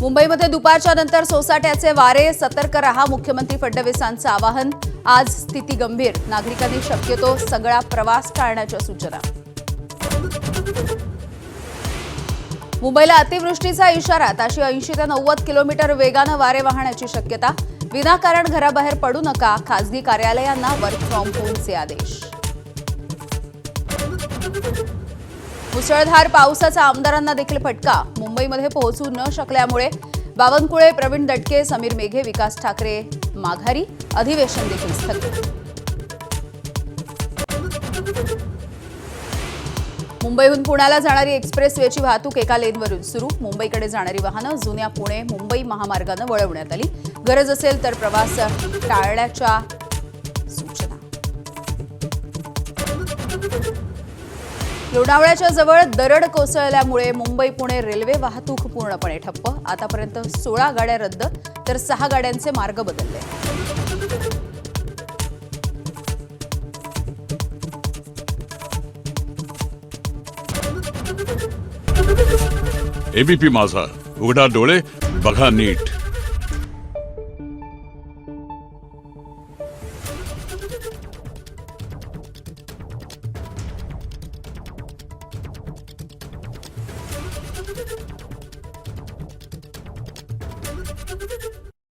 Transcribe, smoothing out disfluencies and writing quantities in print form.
मुंबईमध्ये दुपारच्या नंतर सोसाट्याचे वारे, सतर्क रहा, मुख्यमंत्री फडणवीसांचं आवाहन. आज स्थिती गंभीर, नागरिकांनी शक्यतो सगळा प्रवास टाळण्याच्या सूचना. मुंबईला अतिवृष्टीचा इशारा, ताशी 80 ते 90 किलोमीटर वेगानं वारे वाहण्याची शक्यता. विनाकारण घराबाहेर पडू नका, खासगी कार्यालयांना वर्क फ्रॉम होमचे आदेश. मुसळधार पावसाचा आमदारांना देखील फटका. मुंबईमध्ये पोहोचू न शकल्यामुळे बावनकुळे, प्रवीण दटके, समीर मेघे, विकास ठाकरे माघारी. अधिवेशन देखील स्थगित. मुंबईहून पुण्याला जाणारी एक्सप्रेसवेची वाहतूक एका लेनवरून सुरू. मुंबईकडे जाणारी वाहनं जुन्या पुणे मुंबई महामार्गानं वळवण्यात आली. गरज असेल तर प्रवास टाळण्याच्या सूचना. लोणावळ्याच्या जवळ दरड कोसळल्यामुळे मुंबई पुणे रेल्वे वाहतूक पूर्णपणे ठप्प. आतापर्यंत 16 गाड्या रद्द तर 6 गाड्यांचे मार्ग बदलले. एबीपी माझा, उघडा डोळे बघा नीट.